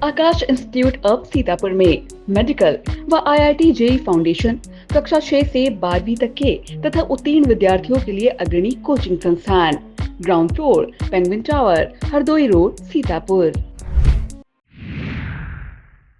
Akash institute of Sitapur में medical व IIT JEE foundation कक्षा 6 से 12वीं तक के तथा उत्तीर्ण विद्यार्थियों के लिए अग्रणी कोचिंग संस्थान। Ground floor, penguin tower, Hardoi road, Sitapur.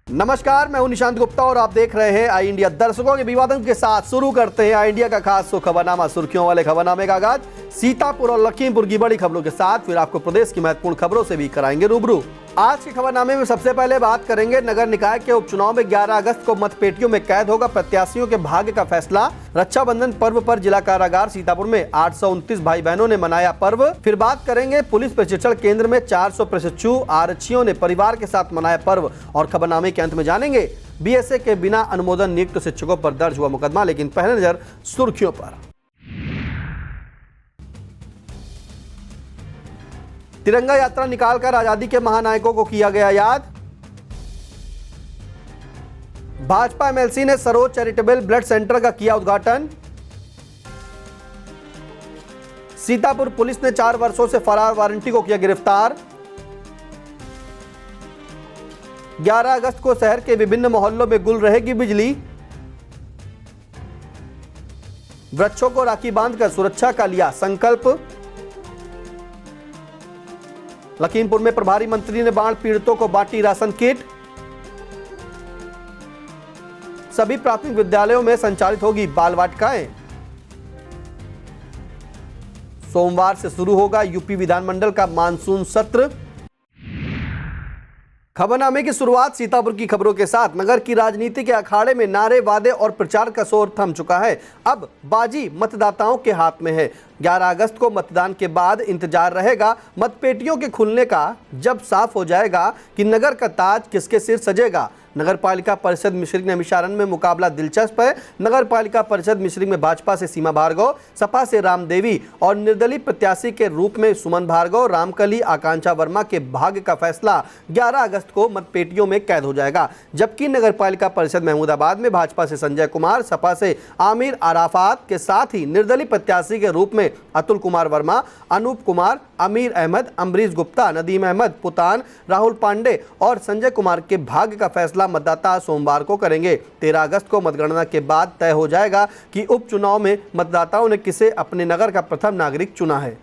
नमस्कार, मैं हूं निशांत गुप्ता और आप देख रहे हैं आई इंडिया। दर्शकों के अभिवादन के साथ शुरू करते हैं आई इंडिया का खास खबरनामा। सुर्खियों वाले खबरनामे का आगाज सीतापुर और लखीमपुर की बड़ी खबरों के साथ, फिर आपको प्रदेश की महत्वपूर्ण खबरों से भी कराएंगे रूबरू। आज के खबरनामे में सबसे पहले बात करेंगे नगर निकाय के उपचुनाव में 11 अगस्त को मतपेटियों में कैद होगा प्रत्याशियों के भाग्य का फैसला। रक्षाबंधन पर्व पर जिला कारागार सीतापुर में 829 भाई बहनों ने मनाया पर्व। फिर बात करेंगे पुलिस प्रशिक्षण केंद्र में 400 प्रशिक्षु आरक्षियों ने परिवार के साथ मनाया पर्व। और खबरनामे के अंत में जानेंगे BSA के बिना अनुमोदन नियुक्त शिक्षकों पर दर्ज हुआ मुकदमा। लेकिन पहले नजर सुर्खियों पर। तिरंगा यात्रा निकालकर आजादी के महानायकों को किया गया याद। भाजपा MLC ने सरोज चैरिटेबल ब्लड सेंटर का किया उद्घाटन। सीतापुर पुलिस ने 4 वर्षों से फरार वारंटी को किया गिरफ्तार। 11 अगस्त को शहर के विभिन्न मोहल्लों में गुल रहेगी बिजली। वृक्षों को राखी बांधकर सुरक्षा का लिया संकल्प। लखीमपुर में प्रभारी मंत्री ने बाढ़ पीड़ितों को बांटी राशन किट। सभी प्राथमिक विद्यालयों में संचालित होगी बाल वाटिकाएं। सोमवार से शुरू होगा यूपी विधानमंडल का मानसून सत्र। खबरनामे की शुरुआत सीतापुर की खबरों के साथ। नगर की राजनीति के अखाड़े में नारे, वादे और प्रचार का शोर थम चुका है। अब बाजी मतदाताओं के हाथ में है। 11 अगस्त को मतदान के बाद इंतजार रहेगा मतपेटियों के खुलने का, जब साफ हो जाएगा कि नगर का ताज किसके सिर सजेगा। नगर पालिका परिषद मिश्रिक नैमिषारण्य में मुकाबला दिलचस्प है। नगर पालिका परिषद मिश्रिक में भाजपा से सीमा भार्गव, सपा से रामदेवी और निर्दलीय प्रत्याशी के रूप में सुमन भार्गव, रामकली, आकांक्षा वर्मा के भाग्य का फैसला 11 अगस्त को मतपेटियों में कैद हो जाएगा। जबकि नगर पालिका परिषद महमूदाबाद में भाजपा से संजय कुमार, सपा से आमिर आराफात के साथ ही निर्दलीय प्रत्याशी के रूप में अतुल कुमार वर्मा, अनूप कुमार, अमीर अहमद, अमरीश गुप्ता, नदीम अहमद, पुतान, राहुल पांडे और संजय कुमार के भाग्य का फैसला मतदाता सोमवार को करेंगे। 13 अगस्त को मतगणना के बाद तय हो जाएगा कि उपचुनाव में मतदाताओं ने किसे अपने नगर का प्रथम नागरिक चुना है।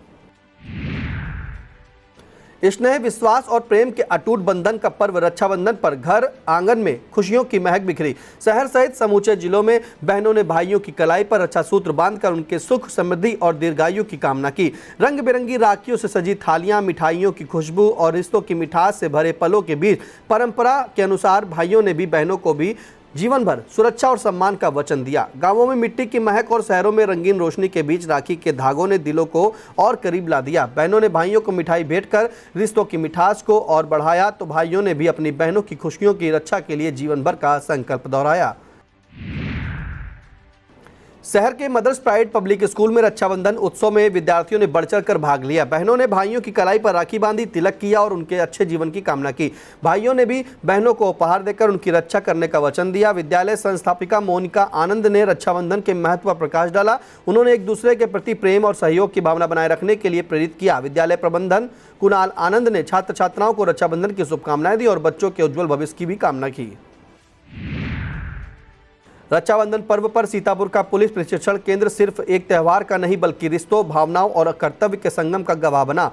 स्नेह, विश्वास और प्रेम के अटूट बंधन का पर्व रक्षाबंधन पर घर आंगन में खुशियों की महक बिखरी। शहर सहित समूचे जिलों में बहनों ने भाइयों की कलाई पर रक्षा सूत्र बांधकर उनके सुख, समृद्धि और दीर्घायु की कामना की। रंग बिरंगी राखियों से सजी थालियां, मिठाइयों की खुशबू और रिश्तों की मिठास से भरे पलों के बीच परंपरा के अनुसार भाइयों ने भी बहनों को भी जीवन भर सुरक्षा और सम्मान का वचन दिया। गांवों में मिट्टी की महक और शहरों में रंगीन रोशनी के बीच राखी के धागों ने दिलों को और करीब ला दिया। बहनों ने भाइयों को मिठाई भेंट कर रिश्तों की मिठास को और बढ़ाया, तो भाइयों ने भी अपनी बहनों की खुशियों की रक्षा के लिए जीवन भर का संकल्प दोहराया। शहर के मदर्स प्राइड पब्लिक स्कूल में रक्षाबंधन उत्सव में विद्यार्थियों ने बढ़ चढ़ कर भाग लिया। बहनों ने भाइयों की कलाई पर राखी बांधी, तिलक किया और उनके अच्छे जीवन की कामना की। भाइयों ने भी बहनों को उपहार देकर उनकी रक्षा करने का वचन दिया। विद्यालय संस्थापिका मोनिका आनंद ने रक्षाबंधन के महत्व पर प्रकाश डाला। उन्होंने एक दूसरे के प्रति प्रेम और सहयोग की भावना बनाए रखने के लिए प्रेरित किया। विद्यालय प्रबंधन कुणाल आनंद ने छात्र छात्राओं को रक्षाबंधन की शुभकामनाएं दी और बच्चों के उज्जवल भविष्य की भी कामना की। रक्षाबंधन पर्व पर सीतापुर का पुलिस प्रशिक्षण केंद्र सिर्फ एक त्यौहार का नहीं बल्कि रिश्तों, भावनाओं और कर्तव्य के संगम का गवाह बना।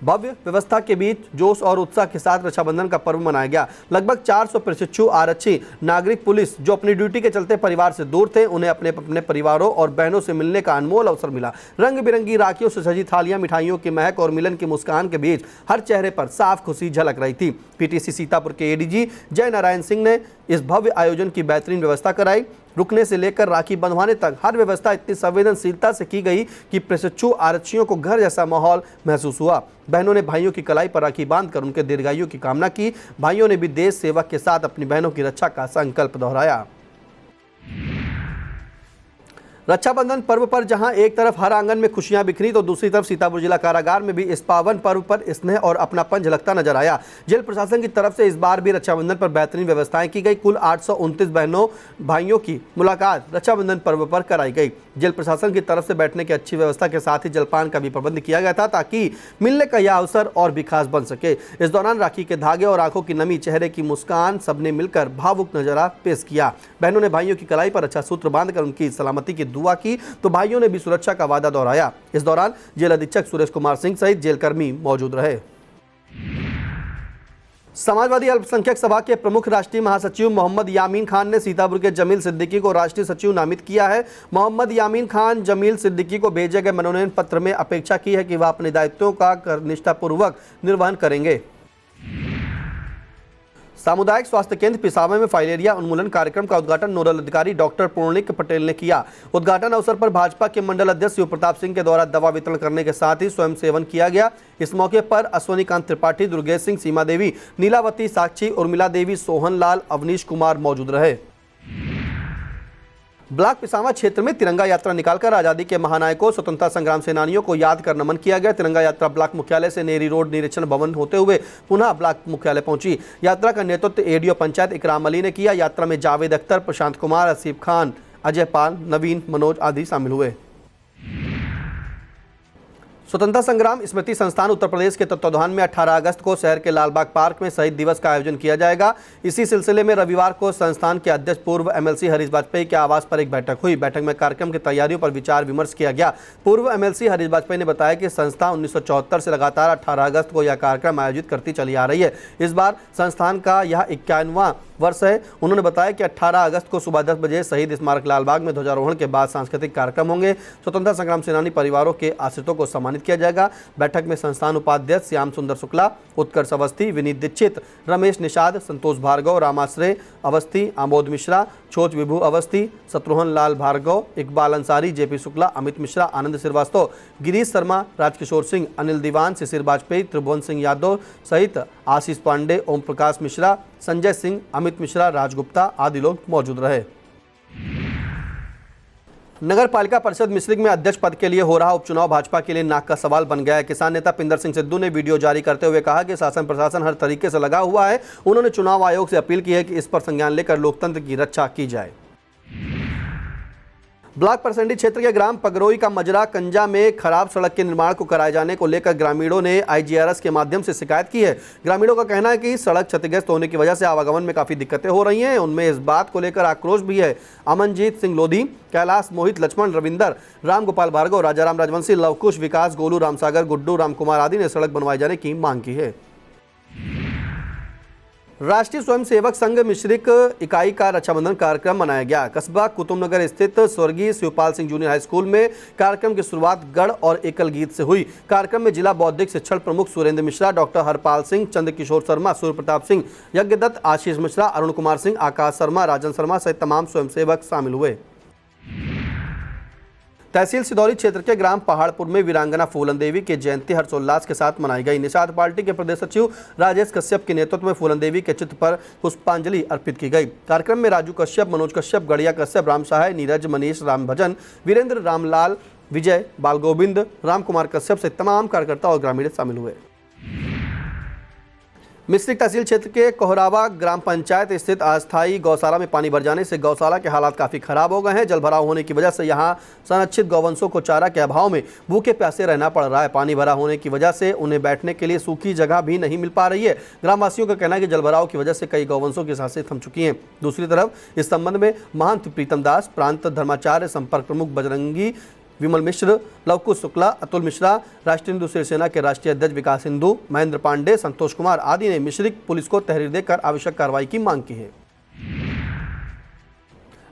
भव्य व्यवस्था के बीच जोश और उत्साह के साथ रक्षाबंधन का पर्व मनाया गया। लगभग 400 प्रशिक्षु आरक्षी नागरिक पुलिस जो अपनी ड्यूटी के चलते परिवार से दूर थे, उन्हें अपने अपने परिवारों और बहनों से मिलने का अनमोल अवसर मिला। रंग बिरंगी राखियों से सजी थालियां, मिठाइयों की महक और मिलन की मुस्कान के बीच हर चेहरे पर साफ खुशी झलक रही थी। PTC सीतापुर के ADG जय नारायण सिंह ने इस भव्य आयोजन की बेहतरीन व्यवस्था कराई। रुकने से लेकर राखी बंधवाने तक हर व्यवस्था इतनी संवेदनशीलता से की गई कि प्रशिक्षु आरक्षियों को घर जैसा माहौल महसूस हुआ। बहनों ने भाइयों की कलाई पर राखी बांधकर उनके दीर्घायु की कामना की। भाइयों ने भी देश सेवा के साथ अपनी बहनों की रक्षा का संकल्प दोहराया। रक्षाबंधन पर्व पर जहां एक तरफ हर आंगन में खुशियां बिखरी तो दूसरी तरफ सीतापुर जिला कारागार में भी इस पावन पर्व पर स्नेह और अपनापन झलकता नजर आया। जेल प्रशासन की तरफ से इस बार भी रक्षाबंधन पर बेहतरीन व्यवस्थाएं की गई। कुल 829 बहनों भाइयों की मुलाकात रक्षाबंधन पर्व पर कराई गई। जेल प्रशासन की तरफ से बैठने की अच्छी व्यवस्था के साथ ही जलपान का भी प्रबंध किया गया था ताकि मिलने का यह अवसर और भी खास बन सके। इस दौरान राखी के धागे और आंखों की नमी, चेहरे की मुस्कान, सबने मिलकर भावुक नजारा पेश किया। बहनों ने भाइयों की कलाई पर अच्छा सूत्र बांधकर उनकी सलामती की दुआ की तो भाइयों ने भी सुरक्षा का वादा दोहराया। इस दौरान जेल अधीक्षक सुरेश कुमार सिंह सहित जेल कर्मी मौजूद रहे। समाजवादी अल्पसंख्यक सभा के प्रमुख राष्ट्रीय महासचिव मोहम्मद यामीन खान ने सीतापुर के जमील सिद्दीकी को राष्ट्रीय सचिव नामित किया है। मोहम्मद यामीन खान जमील सिद्दीकी को भेजे गए मनोनयन पत्र में अपेक्षा की है कि वह अपने दायित्वों का निष्ठापूर्वक निर्वहन करेंगे। सामुदायिक स्वास्थ्य केंद्र पिसावा में फाइलेरिया उन्मूलन कार्यक्रम का उद्घाटन नोडल अधिकारी डॉक्टर पूर्णिक पटेल ने किया। उद्घाटन अवसर पर भाजपा के मंडल अध्यक्ष शिव प्रताप सिंह के द्वारा दवा वितरण करने के साथ ही स्वयं सेवन किया गया। इस मौके पर अश्वनीकांत त्रिपाठी, दुर्गेश सिंह, सीमा देवी, नीलावती, साक्षी, उर्मिला देवी, सोहन लाल, अवनीश कुमार मौजूद रहे। ब्लॉक पिसावा क्षेत्र में तिरंगा यात्रा निकालकर आजादी के महानायकों, स्वतंत्रता संग्राम सेनानियों को याद कर नमन किया गया। तिरंगा यात्रा ब्लॉक मुख्यालय से नेरी रोड निरीक्षण भवन होते हुए पुनः ब्लॉक मुख्यालय पहुंची। यात्रा का नेतृत्व एडीओ पंचायत इकराम अली ने किया। यात्रा में जावेद अख्तर, प्रशांत कुमार, आसिफ खान, अजय पाल, नवीन, मनोज आदि शामिल हुए। स्वतंत्रता संग्राम स्मृति संस्थान उत्तर प्रदेश के तत्वावधान में 18 अगस्त को शहर के लालबाग पार्क में शहीद दिवस का आयोजन किया जाएगा। इसी सिलसिले में रविवार को संस्थान के अध्यक्ष पूर्व एमएलसी हरीश वाजपेयी के आवास पर एक बैठक हुई। बैठक में कार्यक्रम की तैयारियों पर विचार विमर्श किया गया। पूर्व एमएलसी हरीश वाजपेयी ने बताया कि संस्था 1974 से लगातार 18 अगस्त को यह कार्यक्रम आयोजित करती चली आ रही है। इस बार संस्थान का यह 51वां वर्ष है। उन्होंने बताया कि 18 अगस्त को सुबह 10 बजे शहीद स्मारक लालबाग में ध्वजारोहण के बाद सांस्कृतिक कार्यक्रम होंगे। स्वतंत्रता संग्राम सेनानी परिवारों के आश्रितों को सम्मानित किया जाएगा। बैठक में संस्थान उपाध्यक्ष श्याम सुंदर शुक्ला, उत्कर्ष अवस्थी, विनीत दीक्षित, रमेश निषाद, संतोष भार्गव, रामाश्रय अवस्थी, आमोद मिश्रा, छोच विभू अवस्थी, शत्रुघ्न लाल भार्गव, इकबाल अंसारी, जेपी शुक्ला, अमित मिश्रा, आनंद श्रीवास्तव, गिरीश शर्मा, राजकिशोर सिंह, अनिल दीवान, शिशिर वाजपेयी, त्रिभुवन सिंह यादव सहित आशीष पांडे, ओम प्रकाश मिश्रा, संजय सिंह, अमित मिश्रा, राजगुप्ता आदि लोग मौजूद रहे। नगर पालिका परिषद मिश्रिक में अध्यक्ष पद के लिए हो रहा उपचुनाव भाजपा के लिए नाक का सवाल बन गया है। किसान नेता पिंदर सिंह सिद्धू ने वीडियो जारी करते हुए कहा कि शासन प्रशासन हर तरीके से लगा हुआ है। उन्होंने चुनाव आयोग से अपील की है कि इस पर संज्ञान लेकर लोकतंत्र की रक्षा की जाए। ब्लॉक परसंडी क्षेत्र के ग्राम पगरोई का मजरा कंजा में खराब सड़क के निर्माण को कराए जाने को लेकर ग्रामीणों ने आईजीआरएस के माध्यम से शिकायत की है। ग्रामीणों का कहना है कि सड़क क्षतिग्रस्त होने की वजह से आवागमन में काफी दिक्कतें हो रही हैं। उनमें इस बात को लेकर आक्रोश भी है। अमनजीत सिंह लोधी, कैलाश, मोहित, लक्ष्मण, रविंदर, राम गोपाल भार्गव, राजाराम राजवंशी, लवकुश, विकास, गोलू, रामसागर, गुड्डू, रामकुमार आदि ने सड़क बनवाए जाने की मांग की है। राष्ट्रीय स्वयंसेवक संघ मिश्रिक इकाई का रक्षाबंधन कार्यक्रम मनाया गया। कस्बा कुतुबनगर स्थित स्वर्गीय Shivpal Singh junior high school में कार्यक्रम की शुरुआत गढ़ और एकल गीत से हुई। कार्यक्रम में जिला बौद्धिक शिक्षण प्रमुख सुरेंद्र मिश्रा, डॉक्टर हरपाल सिंह, चंद्रकिशोर शर्मा, सूर्य प्रताप सिंह, यज्ञदत्त, आशीष मिश्रा, अरुण कुमार सिंह, आकाश शर्मा, राजन शर्मा सहित तमाम स्वयंसेवक शामिल हुए। तहसील सिदौली क्षेत्र के ग्राम पहाड़पुर में वीरांगना फूलन देवी की जयंती हर्षोल्लास के साथ मनाई गई। निषाद पार्टी के प्रदेश सचिव राजेश कश्यप के नेतृत्व में फूलन देवी के चित्र पर पुष्पांजलि अर्पित की गई। कार्यक्रम में राजू कश्यप, मनोज कश्यप, गड़िया कश्यप, राम सहाय, नीरज, मनीष, राम भजन, वीरेंद्र, रामलाल, विजय, बाल गोविंद, राम कुमार कश्यप से तमाम कार्यकर्ता और ग्रामीण शामिल हुए। मिश्रिक तहसील क्षेत्र के कोहरावा ग्राम पंचायत स्थित अस्थायी गौशाला में पानी भर जाने से गौशाला के हालात काफी खराब हो गए हैं। जलभराव होने की वजह से यहां संरक्षित गौवंशों को चारा के अभाव में भूखे प्यासे रहना पड़ रहा है। पानी भरा होने की वजह से उन्हें बैठने के लिए सूखी जगह भी नहीं मिल पा रही है। ग्रामवासियों का कहना है कि जलभराव की वजह से कई गौवंशों की सांसें थम चुकी हैं। दूसरी तरफ इस संबंध में महंत प्रीतम दास, प्रांत धर्माचार्य संपर्क प्रमुख बजरंगी विमल मिश्र, लवकुश शुक्ला, अतुल मिश्रा, राष्ट्रीय हिंदू शिवसेना के राष्ट्रीय अध्यक्ष विकास हिंदू, महेंद्र पांडे, संतोष कुमार आदि ने मिश्रिक पुलिस को तहरीर देकर आवश्यक कार्रवाई की मांग की है।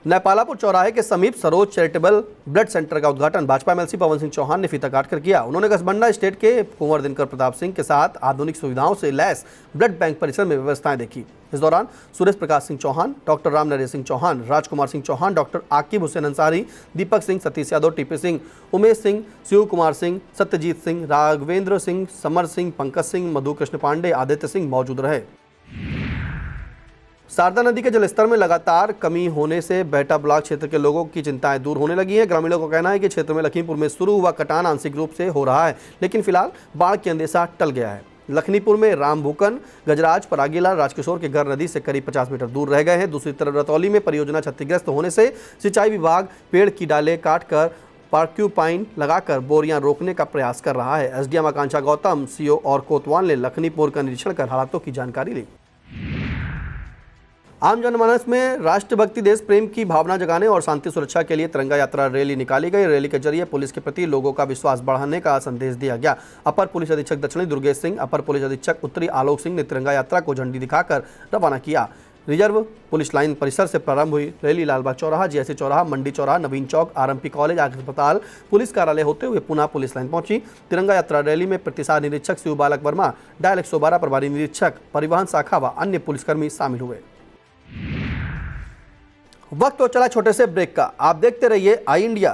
नेपालापुर चौराहे के समीप सरोज चैरिटेबल ब्लड सेंटर का उद्घाटन भाजपा एमएलसी पवन सिंह चौहान ने फीता काटकर किया। उन्होंने कसबंडा स्टेट के कुंवर दिनकर प्रताप सिंह के साथ आधुनिक सुविधाओं से लैस ब्लड बैंक परिसर में व्यवस्थाएं देखी। इस दौरान Suresh Prakash Singh Chauhan, doctor Ram Naresh Singh Chauhan, Rajkumar Singh Chauhan, doctor Aqib Hussain Ansari, Deepak Singh, Satish Yadav, TP Singh, Umesh Singh, Shiv Kumar Singh, Satyajit Singh, Raghavendra Singh, Samar Singh, Pankaj Singh, मधु कृष्ण पांडे, आदित्य सिंह मौजूद रहे। शारदा नदी के जलस्तर में लगातार कमी होने से बेहटा ब्लॉक क्षेत्र के लोगों की चिंताएं दूर होने लगी हैं। ग्रामीणों का कहना है कि क्षेत्र में लखीमपुर में शुरू हुआ कटान आंशिक रूप से हो रहा है, लेकिन फिलहाल बाढ़ की अंदेशा टल गया है। लखीमपुर में राम भूकन, गजराज, परागीलाल, राजकिशोर के घर नदी से करीब 50 मीटर दूर रह गए हैं। दूसरी तरफ रतौली में परियोजना क्षतिग्रस्त होने से सिंचाई विभाग पेड़ की डालें काटकर पार्क्यूपाइन लगाकर बोरियां रोकने का प्रयास कर रहा है। एसडीएम आकांक्षा गौतम, सीओ और कोतवाल ने लखीमपुर का निरीक्षण कर हालातों की जानकारी ली। आम जनमानस में राष्ट्रभक्ति, देश प्रेम की भावना जगाने और शांति सुरक्षा के लिए तिरंगा यात्रा रैली निकाली गई। रैली के जरिए पुलिस के प्रति लोगों का विश्वास बढ़ाने का संदेश दिया गया। अपर पुलिस अधीक्षक दक्षिणी दुर्गेश सिंह, अपर पुलिस अधीक्षक उत्तरी आलोक सिंह ने तिरंगा यात्रा को झंडी दिखाकर रवाना किया। रिजर्व पुलिस लाइन परिसर से प्रारंभ हुई रैली लालबाग चौराहा, जीएससी चौराहा, मंडी चौराहा, नवीन चौक, आरएमपी कॉलेज, अस्पताल, पुलिस कार्यालय होते हुए पुनः पुलिस लाइन पहुंची। तिरंगा यात्रा रैली में प्रतिसाद निरीक्षक शिव बालक वर्मा, डायल 112 प्रभारी निरीक्षक परिवहन शाखा व अन्य पुलिसकर्मी शामिल हुए। वक्त तो चला छोटे से ब्रेक का, आप देखते रहिए I India.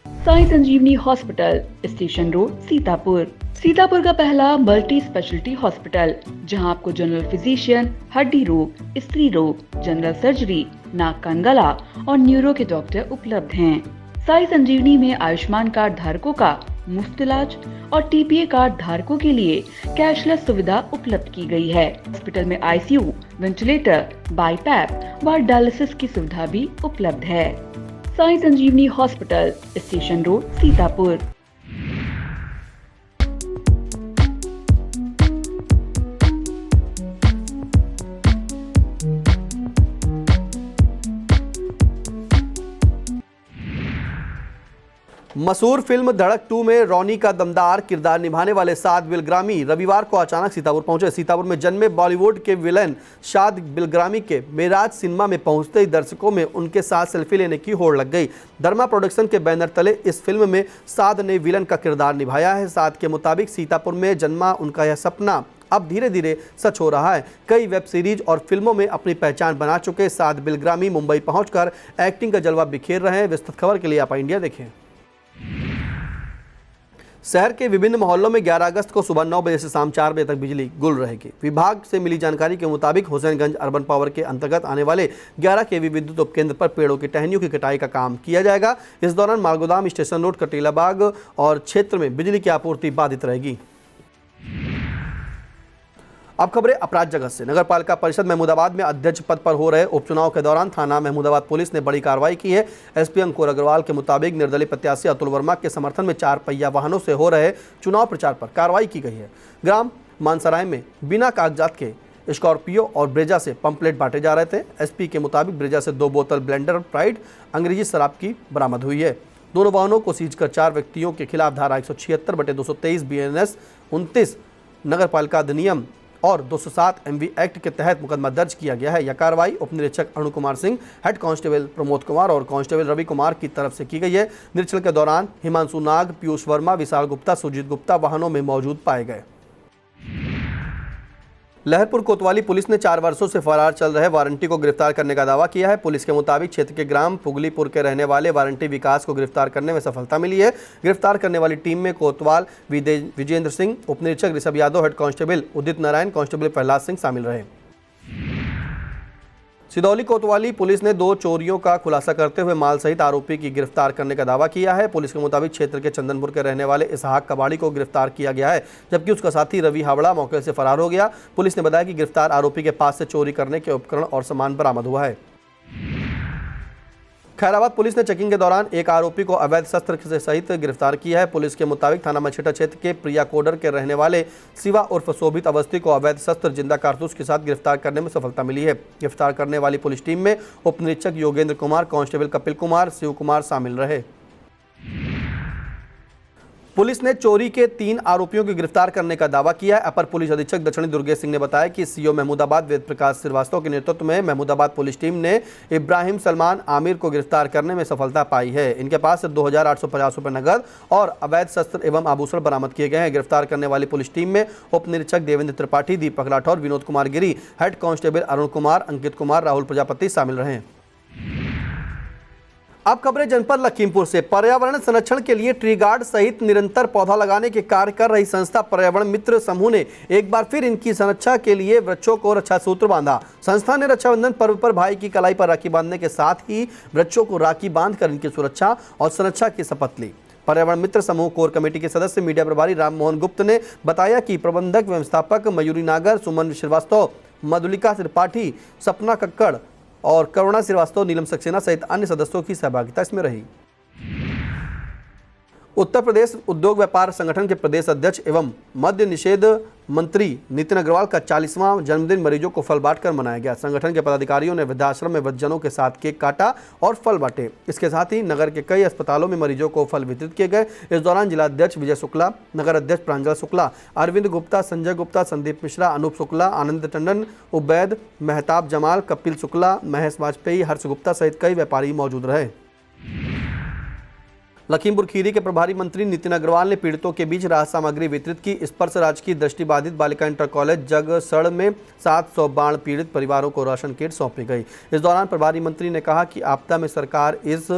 Sai Sanjeevani hospital, station road, Sitapur. Sitapur का पहला मल्टी स्पेशलिटी हॉस्पिटल, जहां आपको जनरल फिजिशियन, हड्डी रोग, स्त्री रोग, जनरल सर्जरी, नाक कान गला और न्यूरो के डॉक्टर उपलब्ध हैं। साई संजीवनी में आयुष्मान कार्ड धारकों का मुफ्त इलाज और टीपीए कार्ड धारकों के लिए कैशलेस सुविधा उपलब्ध की गई है। हॉस्पिटल में आईसीयू, वेंटिलेटर, बाईपैप व डायलिसिस की सुविधा भी उपलब्ध है। Sai Sanjeevani hospital, station road, Sitapur. मशहूर फिल्म धड़क 2 में रॉनी का दमदार किरदार निभाने वाले शाद बिलग्रामी रविवार को अचानक सीतापुर पहुंचे। सीतापुर में जन्मे बॉलीवुड के विलेन शाद बिलग्रामी के मेराज सिनेमा में पहुंचते ही दर्शकों में उनके साथ सेल्फी लेने की होड़ लग गई। धर्मा प्रोडक्शन के बैनर तले इस फिल्म में शाद ने विलन का किरदार निभाया है। शाद के मुताबिक सीतापुर में जन्मा उनका यह सपना अब धीरे धीरे सच हो रहा है। कई वेब सीरीज और फिल्मों में अपनी पहचान बना चुके शाद बिलग्रामी मुंबई पहुंचकर एक्टिंग का जलवा बिखेर रहे हैं। विस्तृत खबर के लिए आप इंडिया देखें। शहर के विभिन्न मोहल्लों में 11 अगस्त को सुबह 9 बजे से शाम 4 बजे तक बिजली गुल रहेगी। विभाग से मिली जानकारी के मुताबिक हुसैनगंज अर्बन पावर के अंतर्गत आने वाले 11 केवी विद्युत उपकेंद्र पर पेड़ों की टहनियों की कटाई का काम किया जाएगा। इस दौरान मालगोदाम, स्टेशन रोड, कटीलाबाग और क्षेत्र में बिजली की आपूर्ति बाधित रहेगी। अब खबरें अपराध जगत से। नगर पालिका परिषद महमूदाबाद में अध्यक्ष पद पर हो रहे उपचुनाव के दौरान थाना महमूदाबाद पुलिस ने बड़ी कार्रवाई की है। एसपी अंकुर अग्रवाल के मुताबिक निर्दलीय प्रत्याशी अतुल वर्मा के समर्थन में 4 पहिया वाहनों से हो रहे चुनाव प्रचार पर कार्रवाई की गई है। ग्राम मानसराय में बिना कागजात के स्कॉर्पियो और ब्रेजा से पंपलेट बांटे जा रहे थे। एसपी के मुताबिक ब्रेजा से 2 बोतल ब्लेंडर प्राइड अंग्रेजी शराब की बरामद हुई है। दोनों वाहनों को सीज कर 4 व्यक्तियों के खिलाफ धारा 176/223 BNS 29 नगर पालिका अधिनियम और 207 MV एक्ट के तहत मुकदमा दर्ज किया गया है। यह कार्रवाई उप निरीक्षक अरुण कुमार सिंह, हेड कांस्टेबल प्रमोद कुमार और कांस्टेबल रवि कुमार की तरफ से की गई है। निरीक्षण के दौरान हिमांशु नाग, पीयूष वर्मा, विशाल गुप्ता, सुजीत गुप्ता वाहनों में मौजूद पाए गए। लहरपुर कोतवाली पुलिस ने 4 वर्षों से फरार चल रहे वारंटी को गिरफ्तार करने का दावा किया है। पुलिस के मुताबिक क्षेत्र के ग्राम पुगलीपुर के रहने वाले वारंटी विकास को गिरफ्तार करने में सफलता मिली है। गिरफ्तार करने वाली टीम में कोतवाल विजेंद्र सिंह, उप निरीक्षक Rishabh Yadav, head constable Udit Narayan, constable Prahlad Singh शामिल रहे। सिदौली कोतवाली पुलिस ने 2 चोरियों का खुलासा करते हुए माल सहित आरोपी की गिरफ्तार करने का दावा किया है। पुलिस के मुताबिक क्षेत्र के चंदनपुर के रहने वाले इसहाक कबाड़ी को गिरफ्तार किया गया है, जबकि उसका साथी रवि हावड़ा मौके से फरार हो गया। पुलिस ने बताया कि गिरफ्तार आरोपी के पास से चोरी करने के उपकरण और सामान बरामद हुआ है। खैराबाद पुलिस ने चेकिंग के दौरान एक आरोपी को अवैध शस्त्र से सहित गिरफ्तार किया है। पुलिस के मुताबिक थाना मछेटा क्षेत्र के प्रिया कोडर के रहने वाले शिवा उर्फ शोभित अवस्थी को अवैध शस्त्र जिंदा कारतूस के साथ गिरफ्तार करने में सफलता मिली है। गिरफ्तार करने वाली पुलिस टीम में उप निरीक्षक योगेंद्र कुमार, कांस्टेबल कपिल कुमार, शिव कुमार शामिल रहे। पुलिस ने चोरी के 3 आरोपियों को गिरफ्तार करने का दावा किया है। अपर पुलिस अधीक्षक दक्षिणी दुर्गेश सिंह ने बताया कि सीओ महमूदाबाद वेद प्रकाश श्रीवास्तव के नेतृत्व में महमूदाबाद पुलिस टीम ने इब्राहिम सलमान आमिर को गिरफ्तार करने में सफलता पाई है। इनके पास से 2850 रुपये नगद और अवैध शस्त्र एवं आभूषण बरामद किए गए हैं। गिरफ्तार करने वाली पुलिस टीम में उप निरीक्षक देवेंद्र त्रिपाठी, दीपक राठौर, विनोद कुमार गिरी, हेड कांस्टेबल अरुण कुमार, अंकित कुमार, राहुल प्रजापति शामिल रहे। अब खबरें जनपद लखीमपुर से। पर्यावरण संरक्षण के लिए ट्री गार्ड सहित निरंतर पौधा लगाने के कार्य कर रही संस्था पर्यावरण मित्र समूह ने एक बार फिर इनकी संरक्षा के लिए वृक्षों को रक्षा सूत्र बांधा। संस्था ने रक्षाबंधन पर्व पर भाई की कलाई पर राखी बांधने के साथ ही वृक्षों को राखी बांधकर इनकी सुरक्षा और संरक्षा की शपथ ली। पर्यावरण मित्र समूह कोर कमेटी के सदस्य मीडिया प्रभारी राम मोहन गुप्त ने बताया कि प्रबंधक व्यवस्थापक मयूरी नागर, सुमन श्रीवास्तव, मधुलिका त्रिपाठी, सपना कक्कड़ और करुणा श्रीवास्तव, नीलम सक्सेना सहित अन्य सदस्यों की सहभागिता इसमें रही। उत्तर प्रदेश उद्योग व्यापार संगठन के प्रदेश अध्यक्ष एवं मद्य निषेध मंत्री नितिन अग्रवाल का 40वां जन्मदिन मरीजों को फल बांटकर मनाया गया। संगठन के पदाधिकारियों ने वृद्धाश्रम में वृद्धजनों के साथ केक काटा और फल बांटे। इसके साथ ही नगर के कई अस्पतालों में मरीजों को फल वितरित किए गए। इस दौरान जिलाध्यक्ष विजय शुक्ला, नगर अध्यक्ष प्रांजल शुक्ला, अरविंद गुप्ता, संजय गुप्ता, संदीप मिश्रा, अनूप शुक्ला, आनंद टंडन, उबैद, मेहताब जमाल, कपिल शुक्ला, महेश वाजपेयी, हर्ष गुप्ता सहित कई व्यापारी मौजूद रहे। लखीमपुर खीरी के प्रभारी मंत्री नितिन अग्रवाल ने पीड़ितों के बीच राहत सामग्री वितरित की। स्पर्श राजकीय दृष्टिबाधित बालिका इंटर कॉलेज जगसड़ में 700 बाढ़ पीड़ित परिवारों को राशन किट सौंपी गई। इस दौरान प्रभारी मंत्री ने कहा कि आपदा में सरकार इस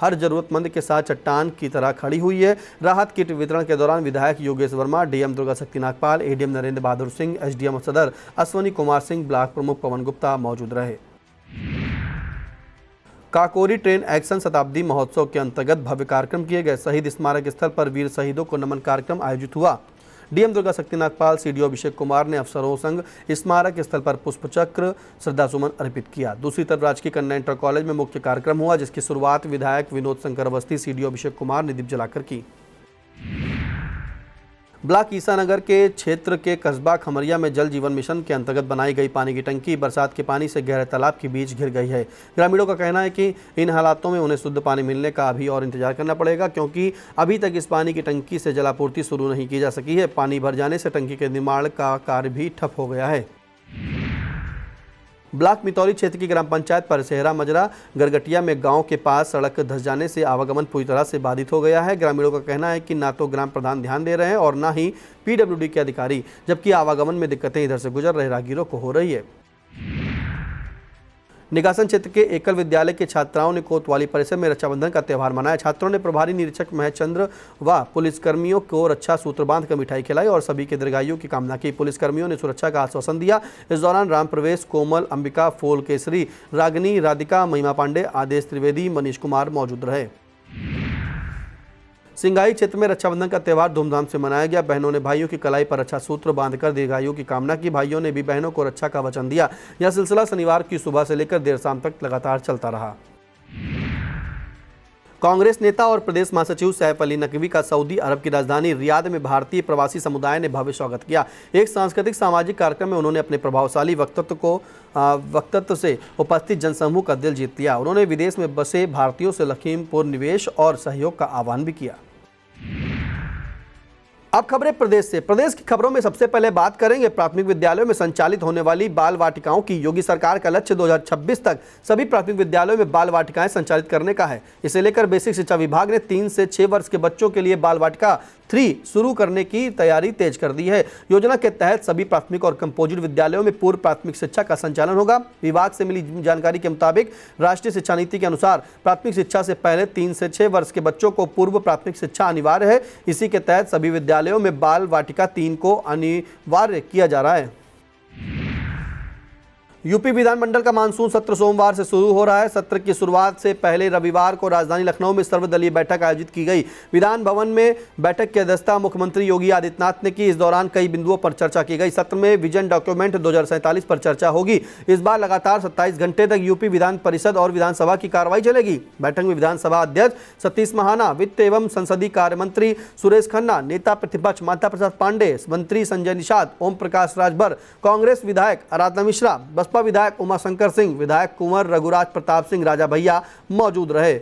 हर जरूरतमंद के साथ चट्टान की तरह खड़ी हुई है। राहत किट वितरण के दौरान विधायक योगेश वर्मा, डीएम दुर्गा शक्ति नागपाल, एडीएम नरेंद्र बहादुर सिंह, एसडीएम सदर अश्वनी कुमार सिंह, ब्लॉक प्रमुख पवन गुप्ता मौजूद रहे। काकोरी ट्रेन एक्शन शताब्दी महोत्सव के अंतर्गत भव्य कार्यक्रम किए गए। शहीद स्मारक स्थल पर वीर शहीदों को नमन कार्यक्रम आयोजित हुआ। डीएम दुर्गा शक्ति नागपाल, सीडीओ अभिषेक कुमार ने अफसरों संग स्मारक स्थल पर पुष्पचक्र श्रद्धासुमन अर्पित किया। दूसरी तरफ राजकीय कन्या इंटर कॉलेज में मुख्य कार्यक्रम हुआ, जिसकी शुरुआत विधायक विनोद शंकर अवस्थी, सीडीओ अभिषेक कुमार ने दीप जलाकर की। ब्लॉक ईसानगर के क्षेत्र के कस्बा खमरिया में जल जीवन मिशन के अंतर्गत बनाई गई पानी की टंकी बरसात के पानी से गहरे तालाब के बीच घिर गई है। ग्रामीणों का कहना है कि इन हालातों में उन्हें शुद्ध पानी मिलने का अभी और इंतजार करना पड़ेगा, क्योंकि अभी तक इस पानी की टंकी से जलापूर्ति शुरू नहीं की जा सकी है। पानी भर जाने से टंकी के निर्माण का कार्य भी ठप हो गया है। ब्लॉक मितौली क्षेत्र की ग्राम पंचायत परसेहरा मजरा गरगटिया में गांव के पास सड़क धंस जाने से आवागमन पूरी तरह से बाधित हो गया है। ग्रामीणों का कहना है कि ना तो ग्राम प्रधान ध्यान दे रहे हैं और ना ही पीडब्ल्यूडी के अधिकारी, जबकि आवागमन में दिक्कतें इधर से गुजर रहे राहगीरों को हो रही है। निगासन क्षेत्र के एकल विद्यालय के छात्राओं ने कोतवाली परिसर में रक्षाबंधन का त्यौहार मनाया। छात्रों ने प्रभारी निरीक्षक महेश चंद्र व पुलिसकर्मियों को रक्षा सूत्र बांधकर मिठाई खिलाई और सभी के दीर्घायु की कामना की। पुलिसकर्मियों ने सुरक्षा का आश्वासन दिया। इस दौरान राम प्रवेश, कोमल, अंबिका, फूल केसरी, रागिनी, राधिका, महिमा पांडे, आदेश त्रिवेदी, मनीष कुमार मौजूद रहे। सिंगाई क्षेत्र में रक्षाबंधन का त्यौहार धूमधाम से मनाया गया। बहनों ने भाइयों की कलाई पर रक्षा सूत्र बांधकर दीर्घायु की कामना की। भाइयों ने भी बहनों को रक्षा का वचन दिया। यह सिलसिला शनिवार की सुबह से लेकर देर शाम तक लगातार चलता रहा। कांग्रेस नेता और प्रदेश महासचिव सैफ अली नकवी का सऊदी अरब की राजधानी रियाद में भारतीय प्रवासी समुदाय ने भव्य स्वागत किया। एक सांस्कृतिक सामाजिक कार्यक्रम में उन्होंने अपने प्रभावशाली वक्तत्व से उपस्थित जनसमूह का दिल जीत लिया। उन्होंने विदेश में बसे भारतीयों से लखीमपुर निवेश और सहयोग का आह्वान भी किया। अब खबरें प्रदेश से। प्रदेश की खबरों में सबसे पहले बात करेंगे प्राथमिक विद्यालयों में संचालित होने वाली बाल वाटिकाओं की। योगी सरकार का लक्ष्य 2026 तक सभी प्राथमिक विद्यालयों में बाल वाटिकाएं संचालित करने का है। इसे लेकर बेसिक शिक्षा विभाग ने 3 से 6 वर्ष के बच्चों के लिए बाल वाटिका 3 शुरू करने की तैयारी तेज कर दी है। योजना के तहत सभी प्राथमिक और कंपोजिट विद्यालयों में पूर्व प्राथमिक शिक्षा का संचालन होगा। विभाग से मिली जानकारी के मुताबिक राष्ट्रीय शिक्षा नीति के अनुसार प्राथमिक शिक्षा से पहले 3 से 6 वर्ष के बच्चों को पूर्व प्राथमिक शिक्षा अनिवार्य है। इसी के तहत सभी विद्यालयों में बाल वाटिका 3 को अनिवार्य किया जा रहा है। यूपी विधानमंडल का मानसून सत्र सोमवार से शुरू हो रहा है। सत्र की शुरुआत से पहले रविवार को राजधानी लखनऊ में सर्वदलीय बैठक आयोजित की गई। विधान भवन में बैठक की अध्यक्षता मुख्यमंत्री योगी आदित्यनाथ ने की। इस दौरान कई बिंदुओं पर चर्चा की गई। सत्र में विजन डॉक्यूमेंट 2047 पर चर्चा होगी। इस बार लगातार 27 घंटे तक यूपी विधान परिषद और विधानसभा की कार्रवाई चलेगी। बैठक में विधानसभा अध्यक्ष सतीश महाना, वित्त एवं संसदीय कार्य मंत्री सुरेश खन्ना, नेता प्रतिपक्ष माता प्रसाद पांडे, मंत्री संजय निषाद, ओम प्रकाश राजभर, कांग्रेस विधायक आराधना मिश्रा, बसपा विधायक उमाशंकर सिंह, विधायक कुंवर रघुराज प्रताप सिंह राजा भैया मौजूद रहे।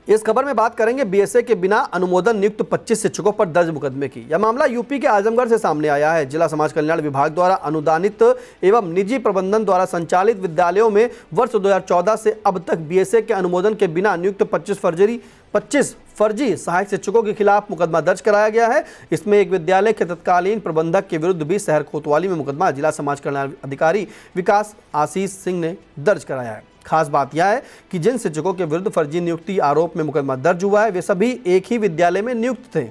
इस खबर में बात करेंगे बीएसए के बिना अनुमोदन नियुक्त 25 शिक्षकों पर दर्ज मुकदमे की। यह मामला यूपी के आजमगढ़ से सामने आया है। जिला समाज कल्याण विभाग द्वारा अनुदानित एवं निजी प्रबंधन द्वारा संचालित विद्यालयों में वर्ष 2014 से अब तक बीएसए के अनुमोदन के बिना नियुक्त 25 फर्जी सहायक शिक्षकों के खिलाफ मुकदमा दर्ज कराया गया है। इसमें एक विद्यालय के तत्कालीन प्रबंधक के विरुद्ध भी शहर कोतवाली में मुकदमा जिला समाज कल्याण अधिकारी विकास आशीष सिंह ने दर्ज कराया है। खास बात यह है कि जिन शिक्षकों के विरुद्ध फर्जी नियुक्ति आरोप में मुकदमा दर्ज हुआ है वे सभी एक ही विद्यालय में नियुक्त थे।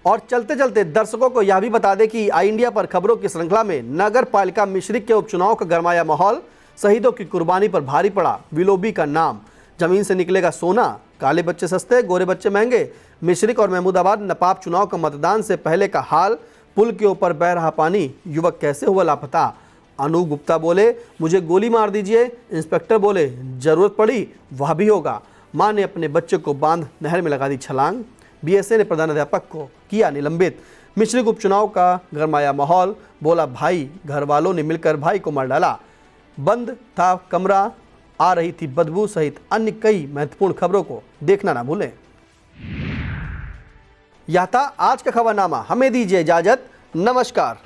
और चलते चलते दर्शकों को यह भी बता दें कि आई इंडिया पर खबरों की श्रृंखला में नगर पालिका मिश्रिक के उपचुनाव का गरमाया माहौल, शहीदों की कुर्बानी पर भारी पड़ा विलोबी का नाम, जमीन से निकलेगा सोना, काले बच्चे सस्ते गोरे बच्चे महंगे, मिश्रिक और महमूदाबाद नपाब चुनाव का मतदान से पहले का हाल, पुल के ऊपर बह रहा पानी, युवक कैसे हुआ लापता। अनूप गुप्ता बोले मुझे गोली मार दीजिए, इंस्पेक्टर बोले जरूरत पड़ी वह भी होगा, मां ने अपने बच्चे को बांध नहर में लगा दी छलांग, बीएसए ने प्रधानाध्यापक को किया निलंबित। मिश्रिक उपचुनाव का गरमाया माहौल, बोला भाई घर वालों ने मिलकर भाई को मार डाला, बंद था कमरा, आ रही थी बदबू सहित अन्य कई महत्वपूर्ण खबरों को देखना ना भूलें। यह था आज का खबरनामा। हमें दीजिए इजाजत, नमस्कार।